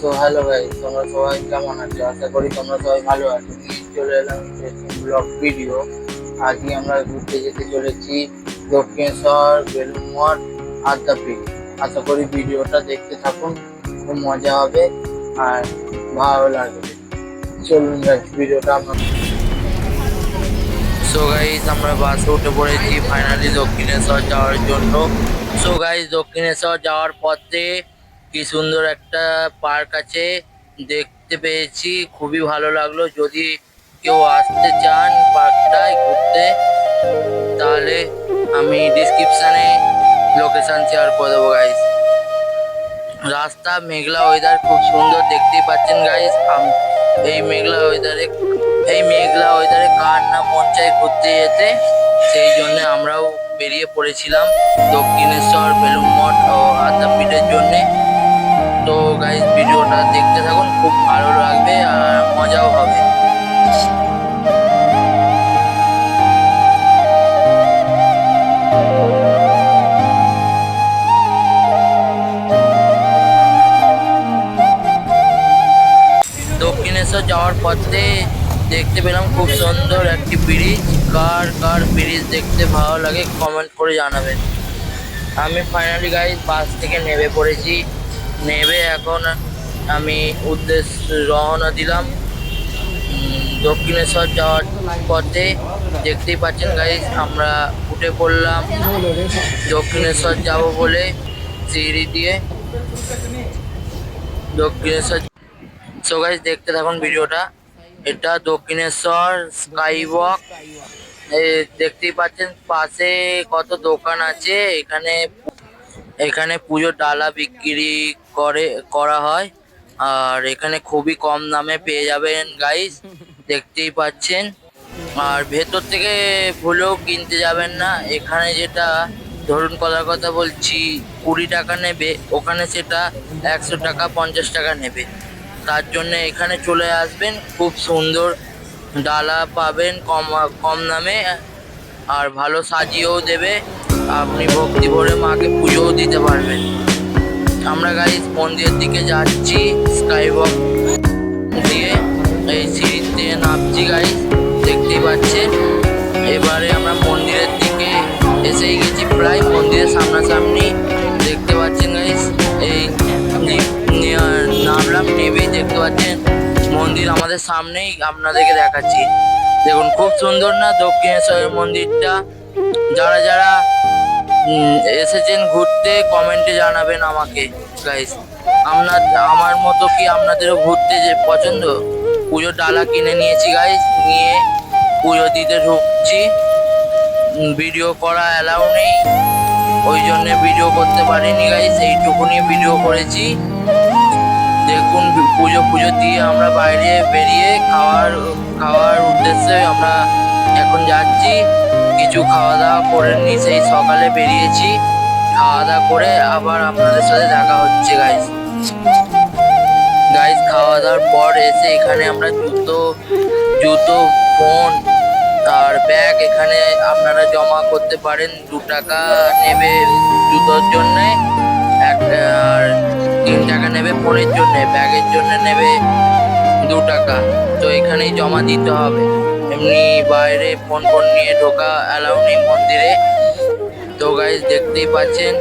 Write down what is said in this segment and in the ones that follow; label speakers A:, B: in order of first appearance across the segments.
A: So hello guys, তোমরা সবাই কেমন আছো? আশা করি তোমরা সবাই ভালো আছো। চলে এলাম ব্লগ ভিডিও। আজকে আমরা ঘুরতে যেতে চলেছি দক্ষিণেশ্বর, বেলুড় মঠ, আদ্যাপীঠ। আশা করি ভিডিওটা দেখতে থাকুন, খুব মজা হবে আর ভালো লাগবে। চলুন গাইস, ভিডিওটা আমরা আমরা বাসে উঠে পড়েছি ফাইনালি দক্ষিণেশ্বর যাওয়ার জন্য। দক্ষিণেশ্বর যাওয়ার পথে কি সুন্দর একটা পার্ক আছে, দেখতে পেয়েছি, খুবই ভালো লাগলো। যদি কেউ আসতে চান পার্কটায় ঘুরতে, তাহলে আমি ডিসক্রিপশানে লোকেশন শেয়ার করে দেবো গাইস। রাস্তা মেঘলা ওয়েদার, খুব সুন্দর, দেখতেই পাচ্ছেন গাইস। এই মেঘলা ওয়েদারে কার না মন চাই ঘুরতে যেতে, সেই জন্য আমরাও বেরিয়ে পড়েছিলাম দক্ষিণেশ্বর, বেলুড় মঠ ও আদ্যাপীঠের জন্যে। তো গাইস, ভিডিওটা দেখতে থাকুন, খুব ভালো লাগবে আর মজাও হবে। দক্ষিণেশ্বর যাওয়ার পথে দেখতে পেলাম খুব সুন্দর একটি ব্রিজ। কার কার ব্রিজ দেখতে ভালো লাগে কমেন্ট করে জানাবেন। আমি ফাইনালি গাইস বাস থেকে নেমে পড়েছি। নেমে এখন আমি রওনা দিলাম দক্ষিণেশ্বর যাওয়ার পথে। দেখতেই পাচ্ছেন গাইস, আমরা উঠে পড়লাম দক্ষিণেশ্বর যাব বলে সিঁড়ি দিয়ে দক্ষিণেশ্বর। সো গাইস, দেখতে থাকুন ভিডিওটা। এটা দক্ষিণেশ্বর স্কাই ওয়াক। দেখতেই পাচ্ছেন পাশে কত দোকান আছে। এখানে পুজোর ডালা বিক্রি করা হয়, আর এখানে খুবই কম দামে পেয়ে যাবেন গাইস, দেখতেই পাচ্ছেন। আর ভেতর থেকে ভুলেও কিনতে যাবেন না। এখানে যেটা ধরুন কথা বলছি 20 টাকা নেবে, ওখানে সেটা 100 টাকা 50 টাকা নেবে। তার জন্য এখানে চলে আসবেন, খুব সুন্দর ডালা পাবেন কম দামে, আর ভালো সাজিয়েও দেবে। আপনি ভক্তি ভরে মাকে পুজোও দিতে পারবেন। আমরা গাইস মন্দিরের দিকে যাচ্ছি স্কাই ওয়াক দিয়ে, এই সিঁড়িতে নামছি গাইস, দেখতেই পাচ্ছেন। এবারে আমরা মন্দিরের দিকে এসেই গেছি, প্রায় মন্দিরের সামনাসামনি। দেখতে পাচ্ছেন গাইস, এই নামলাম, নেবেই দেখতে পাচ্ছেন মন্দির আমাদের সামনেই, আপনাদেরকে দেখাচ্ছি। দেখুন খুব সুন্দর না দক্ষিণেশ্বরের মন্দিরটা। যারা যারা এসেছেন ঘুরতে কমেন্টে জানাবেন আমাকে গাইস। আমার মতো কি আপনাদেরও ঘুরতে যে পছন্দ? পুজোর ডালা কিনে নিয়েছি গাইস, নিয়ে পুজো দিতে ঢুকছি। ভিডিও করা অ্যালাউ নেই, ওই জন্য ভিডিও করতে পারিনি গাইস, এইটুকুনি ভিডিও করেছি। দেখুন পুজো দিয়ে আমরা বাইরে বেরিয়ে খাওয়ার উদ্দেশ্যে আমরা এখন যাচ্ছি। কিছু খাওয়া দাওয়া করে নি, সেই সকালে বেরিয়েছি। খাওয়া দাওয়া করে আবার আপনাদের সাথে দেখা হচ্ছে গাইস। খাওয়া দাওয়ার পর এসে এখানে আমরা জুতো, ফোন আর ব্যাগ এখানে আপনারা জমা করতে পারেন। 2 টাকা নেবে জুতোর জন্যে, আর 3 টাকা নেবে ফোনের জন্য, ব্যাগের জন্য নেবে 2 টাকা। তো এখানেই জমা দিতে হবে, এমনি বাইরে ফোন নিয়ে ঢোকা অ্যালাউ নেই মন্দিরে। তো গাইস, দেখতেই পাচ্ছেন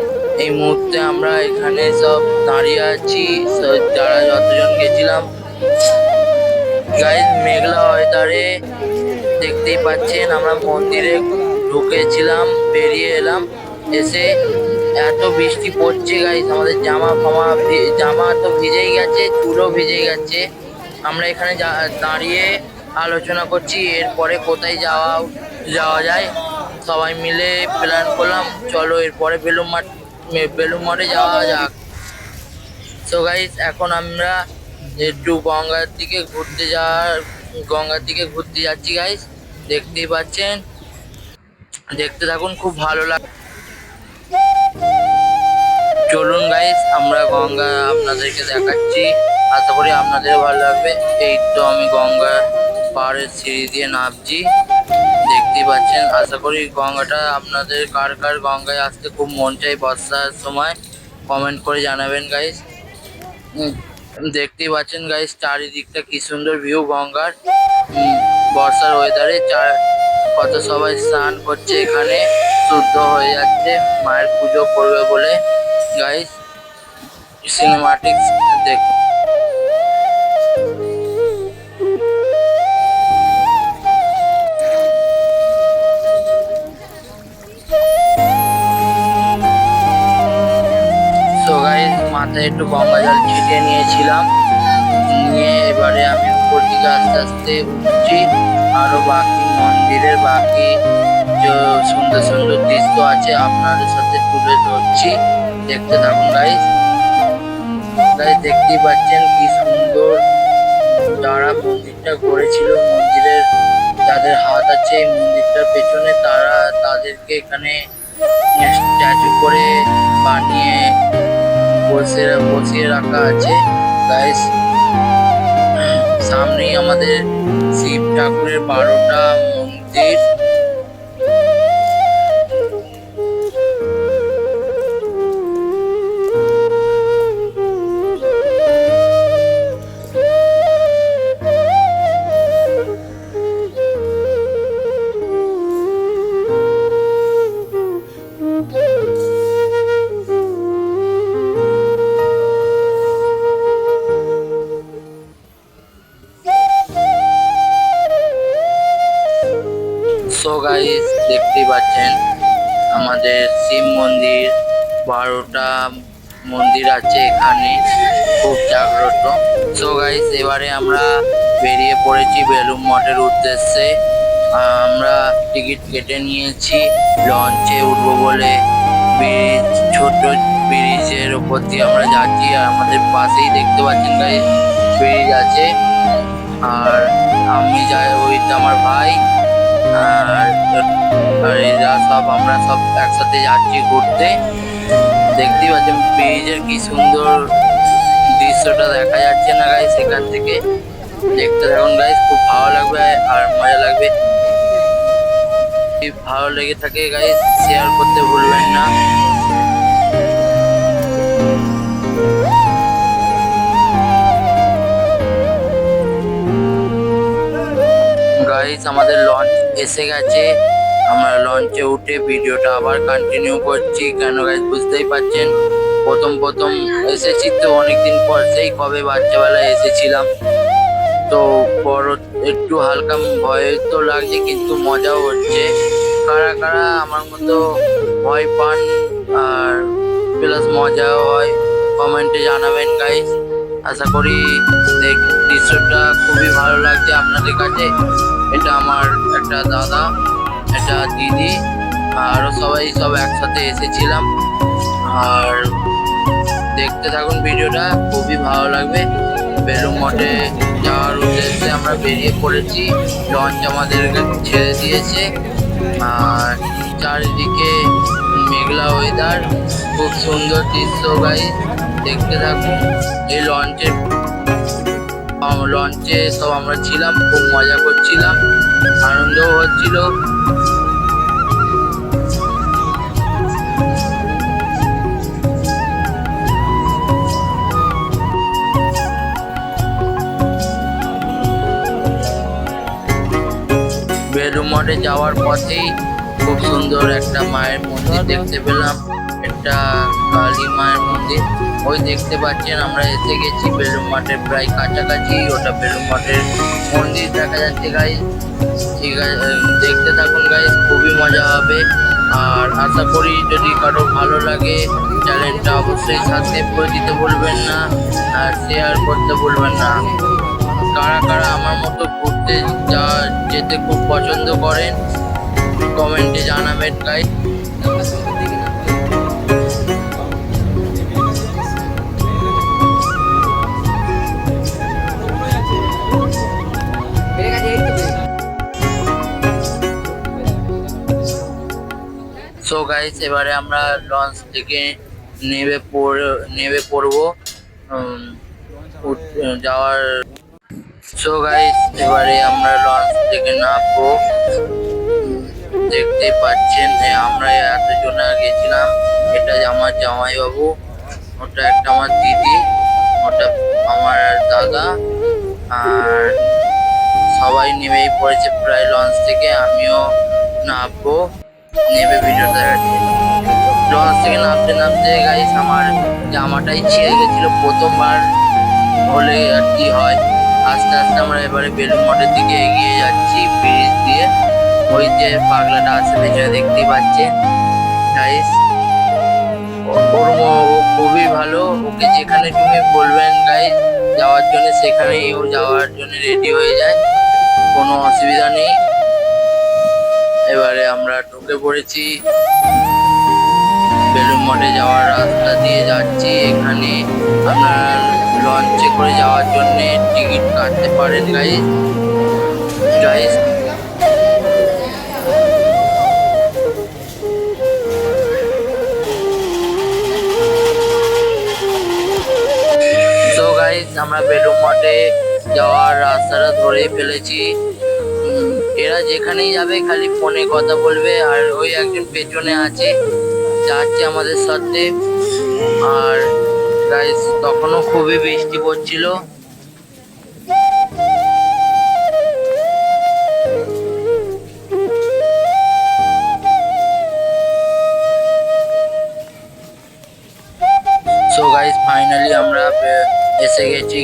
A: এই মুহূর্তে আমরা এখানে সব দাঁড়িয়ে আছি, যারা যতজন গেছিলাম গাইস। মেঘলা ওয়েদারে দেখতেই পাচ্ছেন আমরা মন্দিরে ঢুকেছিলাম, বেরিয়ে এলাম। এসে এত বৃষ্টি পড়ছে গাইস, আমাদের জামা তো ভিজেই গেছে, চুলও ভিজে গেছে। আমরা এখানে দাঁড়িয়ে আলোচনা করছি এরপরে কোথায় যাওয়া যায়। সবাই মিলে প্ল্যান করলাম, চলো এরপরে বেলুড় মঠে যাওয়া যাক। সো গাইস, এখন আমরা একটু গঙ্গার দিকে ঘুরতে যাচ্ছি গাইস, দেখতেই পাচ্ছেন। দেখতে থাকুন, খুব ভালো লাগে। চলুন গাইস, আমরা গঙ্গা আপনাদেরকে দেখাচ্ছি, আশা করি আপনাদের ভালো লাগবে। এই তো আমি গঙ্গা পাহাড়ের সিঁড়ি দিয়ে নামছি, দেখতেই পাচ্ছেন। আশা করি গঙ্গাটা আপনাদের কার গঙ্গায় আসতে খুব মন চাই বর্ষার সময়, কমেন্ট করে জানাবেন গাইস। দেখতেই পাচ্ছেন গাইস চারিদিকটা কি সুন্দর ভিউ গঙ্গার। বর্ষার ওয়েদারে কত সবাই স্নান করছে এখানে, শুদ্ধ হয়ে যাচ্ছে মায়ের পুজো করবে বলে। গাইস সিনেমাটিক্স দেখুন। সো গাইস মাথায় একটু গঙ্গা জল ছিটিয়ে নিয়েছিলাম, নিয়ে এবারে আমি উপর দিকে আস্তে আস্তে উঠছি। আরো বাকি মন্দিরের বাকি যে সুন্দর সুন্দর দৃশ্য আছে আপনাদের সাথে তুলে ধরছি, দেখতে থাকুন গাইস। গাইস দেখতেই পাচ্ছেন কি সুন্দর যারা মন্দিরটা গড়েছিল, মন্দিরের যাদের হাত আছে এই মন্দিরটার পেছনে, তারা তাদেরকে এখানে স্ট্যাচু করে বানিয়ে বসিয়ে রাখা আছে গাইস। সামনেই আমাদের শিব ঠাকুরের 12টা মন্দির। সো গাইস দেখতেই পাচ্ছেন আমাদের শিব মন্দির, 12টা মন্দির আছে এখানে, খুব জাগ্রত। সো গাইস এবারে আমরা বেরিয়ে পড়েছি বেলুড় মঠের উদ্দেশ্যে। আমরা টিকিট কেটে নিয়েছি লঞ্চে উঠবো বলে। ব্রিজ, ছোট ব্রিজের উপর দিয়ে আমরা যাচ্ছি, আর আমাদের পাশেই দেখতে পাচ্ছেন গাইস ব্রিজ আছে। আর আমি যাই, ওইটা আমার ভাই, আর এরা সব, আমরা সব একসাথে যাচ্ছি ঘুরতে। দেখতেই পাচ্ছেন ব্রিজের কি সুন্দর দৃশ্যটা দেখা যাচ্ছে না গাইস সেখান থেকে। দেখতে থাকুন গাইস, খুব ভালো লাগবে আর মজা লাগবে। ভালো লেগে থাকে গাইস শেয়ার করতে ভুলবেন না। গাইস আমাদের লঞ্চ এসে গেছে, আমরা লঞ্চে উঠে ভিডিওটা আবার কন্টিনিউ করছি। কেন গাইস বুঝতেই পারছেন, প্রথম এসেছি তো অনেকদিন পর, সেই কবে বাচ্চাবেলায় এসেছিলাম তো বড় একটু হালকা ভয় তো লাগছে, কিন্তু মজাও হচ্ছে। কারা কারা আমার মতো ভয় পান আর প্লাস মজাও হয় কমেন্টে জানাবেন গাইস। আশা করি দৃশ্যটা খুবই ভালো লাগছে আপনাদের কাছে। এটা আমার একটা দাদা, এটা দিদি, আরো সবাই সব একসাথে এসেছিলাম। আর দেখতে থাকুন ভিডিওটা, খুবই ভালো লাগবে। বেলুড় মঠে যাওয়ার উদ্দেশ্যে আমরা বেরিয়ে পড়েছি, লঞ্চ আমাদেরকে ছেড়ে দিয়েছে। আর চারিদিকে মেঘলা ওয়েদার, খুব সুন্দর দৃশ্য গাইস, দেখতে থাকুন। এই লঞ্চে সব আমরা ছিলাম, খুব মজা করছিলাম, আনন্দও হচ্ছিল। বেলুড় মঠে যাওয়ার পথেই খুব সুন্দর একটা মায়ের মন্দির দেখতে পেলাম, একটা কালী মায়ের মন্দির। ওই দেখতে পাচ্ছেন আমরা এসে গেছি বেলুড় মঠের প্রায় কাছাকাছি, ওটা বেলুড় মঠের মন্দির দেখা যাচ্ছে গাইস। ঠিক আছে, দেখতে থাকুন গাইস, খুবই মজা হবে। আর আশা করি যদি কারো ভালো লাগে চ্যানেলটা অবশ্যই সাবস্ক্রাইব করে দিতে ভুলবেন না, আর শেয়ার করতে ভুলবেন না। কারা কারা আমার মতো ঘুরতে যেতে খুব পছন্দ করেন কমেন্টে জানাবেন গাইস। সো গাইস এবারে আমরা লঞ্চ থেকে নেমে পড়বো যাওয়ার। সো গাইস এবারে আমরা লঞ্চ থেকে নামবো। দেখতে পাচ্ছেন আমরা এতজন গেছিলাম, এটা আমার জামাইবাবু, ওটা একটা আমার দিদি, ওটা আমার দাদা আর সবাই নেমেই পড়েছে প্রায় লঞ্চ থেকে। আমিও নামবো, নেমে ভিডিওটা দেখাচ্ছি। লঞ্চ থেকে নামতে নামতে গাইস আমার জামাটাই ছিঁড়ে গেছিল, প্রথমবার হলে আর কি হয়। আস্তে আস্তে আমরা এবারে বেলুড় মঠের দিকে এগিয়ে যাচ্ছি ব্রিজ দিয়ে। ওই যে পাগলাটা আছে পেছনে দেখতেই পাচ্ছেন গাইস, ও খুবই ভালো। ওকে যেখানে তুমি বলবেন গাইস যাওয়ার জন্য সেখানেই ও যাওয়ার জন্য রেডি হয়ে যায়, কোনো অসুবিধা নেই। এবারে আমরা ঢুকে পড়েছি, বেলুড় মঠে যাওয়ার রাস্তা দিয়ে যাচ্ছি। এখানে আপনারা লঞ্চে করে যাওয়ার জন্য টিকিট কাটতে পারেন গাইস। তো গাইস আমরা বেলুড় মঠে যাওয়ার রাস্তাটা ধরেই ফেলেছি। এরা যেখানেই যাবে খালি ফোনে কথা বলবে, আর ওই একজন পেছনে আছে যাচ্ছে আমাদের সাথে। আর গাইস তখনও খুবই বৃষ্টি পড়ছিল। সো গাইস ফাইনালি আমরা এসে গেছি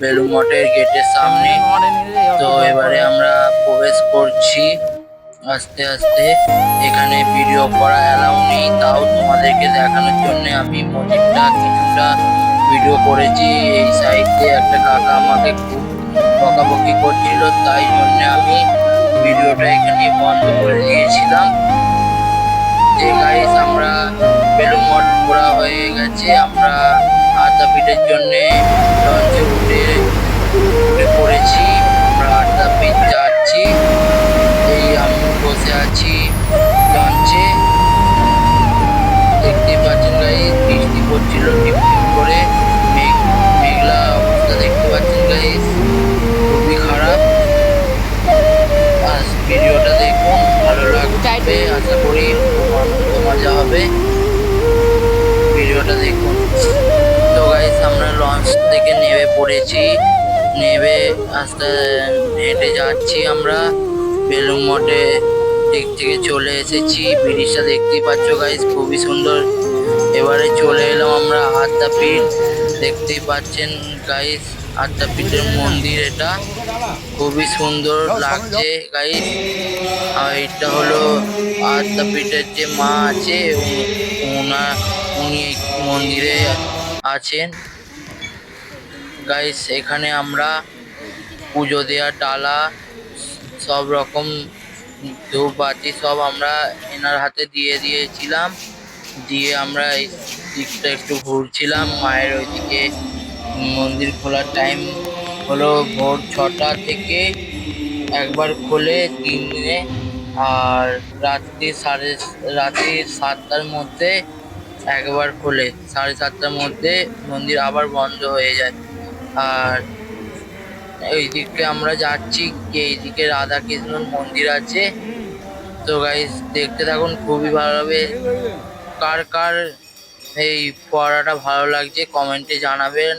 A: বেলুড় মঠের গেটের সামনে। তো এবারে আমরা প্রবেশ করছি আস্তে আস্তে। এখানে ভিডিও করা অ্যালাউ নেই, তাও তোমাদেরকে দেখানোর জন্য আমি মন্দিরটা কিছুটা ভিডিও করেছি। এই সাইডে একটা কাকা আমাকে খুব বকাবকি করছিল, তাই জন্য আমি ভিডিওটা এখানে বন্ধ করে দিয়েছিলাম। যে গাইস আমরা বেলুড় মঠ ঘোরা হয়ে গেছে, আমরা আদ্যাপীঠের জন্য লঞ্চে উঠে পড়েছি। আমরা আদ্যাপীঠ যাচ্ছি, এই আমি বসে আছি লঞ্চে। দেখতে পাচ্ছেন গাইস বৃষ্টি পড়ছিল টিপটিপ করে, মেঘলা অবস্থা দেখতে পাচ্ছেন গাইস, খুবই খারাপ। আর ভিডিওটা দেখুন, ভালো লাগবে আশা করি, খুব আনন্দ মজা হবে, ভিডিওটা দেখুন। তো গাইস আমরা লঞ্চ থেকে নেমে পড়েছি, নেমে আস্তে হেঁটে যাচ্ছি আমরা বেলুড় মঠে দিক থেকে চলে এসেছি। ব্রিজটা দেখতেই পাচ্ছ গাইস খুবই সুন্দর। এবারে চলে এলাম আমরা আদ্যাপীঠ, দেখতেই পাচ্ছেন গাইস আদ্যাপীঠের মন্দির, এটা খুবই সুন্দর লাগছে গাইস। আর এটা হলো আদ্যাপীঠের যে মা আছে, উনি মন্দিরে আছেন গাইস। এখানে আমরা পুজো দেওয়ার ডালা সব রকম ধূপবাতি সব আমরা এনার হাতে দিয়ে দিয়েছিলাম, দিয়ে আমরা এই দিকটা একটু ঘুরছিলাম। মায়ের ওইদিকে মন্দির খোলার টাইম হলো ভোর 6টা থেকে একবার খোলে 3 দিনে, আর রাত্রি 7টার মধ্যে একবার খোলে, 7:30টার মধ্যে মন্দির আবার বন্ধ হয়ে যায়। আর এই দিকে আমরা যাচ্ছি, এইদিকে রাধা কৃষ্ণর মন্দির আছে। তো গাইস দেখতে থাকুন, খুবই ভালো হবে। কার কার এই পড়াটা ভালো লাগছে কমেন্টে জানাবেন।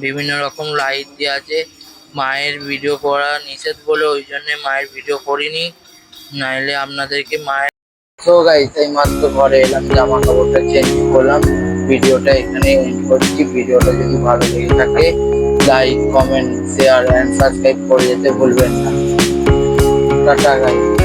A: বিভিন্ন রকম লাইট দিয়ে আছে। মায়ের ভিডিও করা নিষেধ বলে ওই জন্য মায়ের ভিডিও করিনি, নাইলে আপনাদেরকে মায়ের। তো গাইস এই মাত্র ঘরে এলাম, জামা কাপড়টা চেঞ্জ করলাম, ভিডিওটা এখানে এন্ড করছি। ভিডিওটা যদি ভালো লেগে থাকে like, comment, share and subscribe করে যেতে ভুলবেন না। Tata guys.